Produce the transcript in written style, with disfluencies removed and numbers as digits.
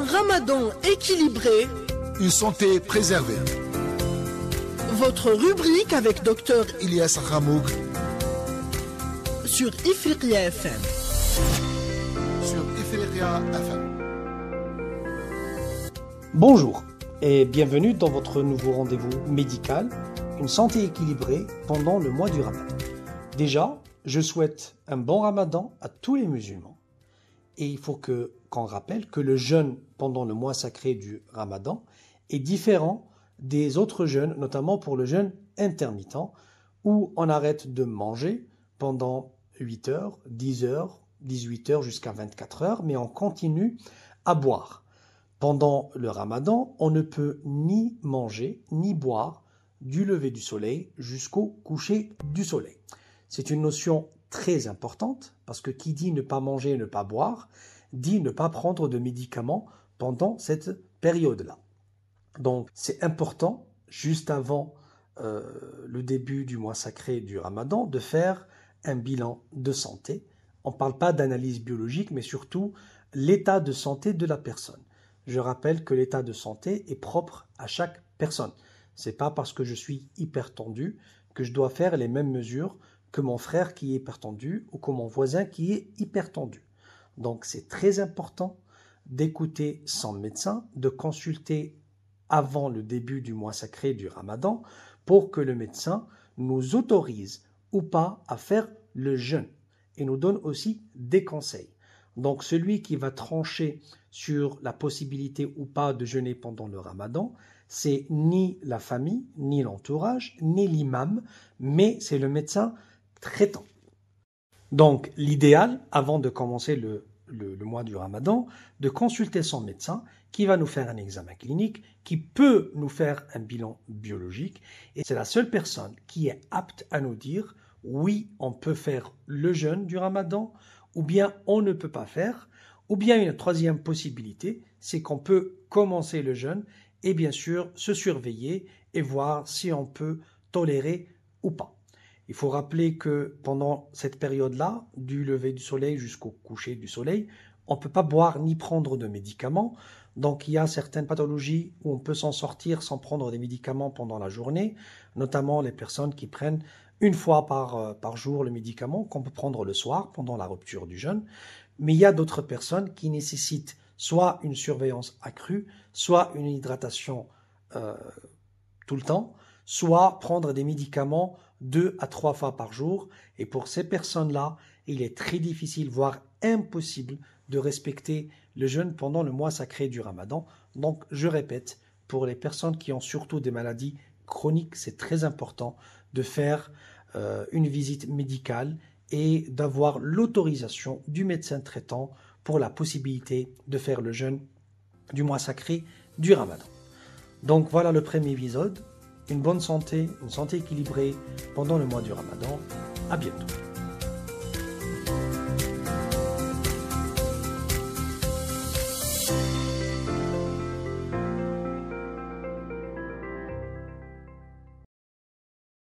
ramadan équilibré, une santé préservée. Votre rubrique avec Dr Ilyas Ramouk sur Ifriqiya FM. Sur Ifriqiya FM. Bonjour et bienvenue dans votre nouveau rendez-vous médical, une santé équilibrée pendant le mois du Ramadan. Déjà, je souhaite un bon Ramadan à tous les musulmans. Et il faut qu'on rappelle que le jeûne pendant le mois sacré du Ramadan est différent des autres jeûnes, notamment pour le jeûne intermittent, où on arrête de manger pendant 8 heures, 10 heures, 18 heures jusqu'à 24 heures, mais on continue à boire. Pendant le Ramadan, on ne peut ni manger ni boire du lever du soleil jusqu'au coucher du soleil. C'est une notion très importante parce que qui dit ne pas manger et ne pas boire, dit ne pas prendre de médicaments pendant cette période-là. Donc c'est important, juste avant le début du mois sacré du Ramadan, de faire un bilan de santé. On ne parle pas d'analyse biologique, mais surtout l'état de santé de la personne. Je rappelle que l'état de santé est propre à chaque personne. Ce n'est pas parce que je suis hypertendu que je dois faire les mêmes mesures que mon frère qui est hypertendu ou que mon voisin qui est hypertendu. Donc c'est très important d'écouter son médecin, de consulter avant le début du mois sacré du Ramadan pour que le médecin nous autorise ou pas à faire le jeûne et nous donne aussi des conseils. Donc celui qui va trancher sur la possibilité ou pas de jeûner pendant le Ramadan, c'est ni la famille, ni l'entourage, ni l'imam, mais c'est le médecin traitant. Donc l'idéal, avant de commencer le mois du Ramadan, de consulter son médecin qui va nous faire un examen clinique, qui peut nous faire un bilan biologique, et c'est la seule personne qui est apte à nous dire oui, on peut faire le jeûne du Ramadan, ou bien on ne peut pas faire, ou bien une troisième possibilité, c'est qu'on peut commencer le jeûne et bien sûr se surveiller et voir si on peut tolérer ou pas. Il faut rappeler que pendant cette période-là, du lever du soleil jusqu'au coucher du soleil, on ne peut pas boire ni prendre de médicaments. Donc il y a certaines pathologies où on peut s'en sortir sans prendre des médicaments pendant la journée, notamment les personnes qui prennent une fois par jour le médicament qu'on peut prendre le soir pendant la rupture du jeûne. Mais il y a d'autres personnes qui nécessitent soit une surveillance accrue, soit une hydratation tout le temps, soit prendre des médicaments 2 à 3 fois par jour. Et pour ces personnes-là, il est très difficile, voire impossible, de respecter le jeûne pendant le mois sacré du Ramadan. Donc, je répète, pour les personnes qui ont surtout des maladies chroniques, c'est très important de faire une visite médicale et d'avoir l'autorisation du médecin traitant pour la possibilité de faire le jeûne du mois sacré du Ramadan. Donc voilà le premier épisode. Une bonne santé, une santé équilibrée pendant le mois du Ramadan. À bientôt.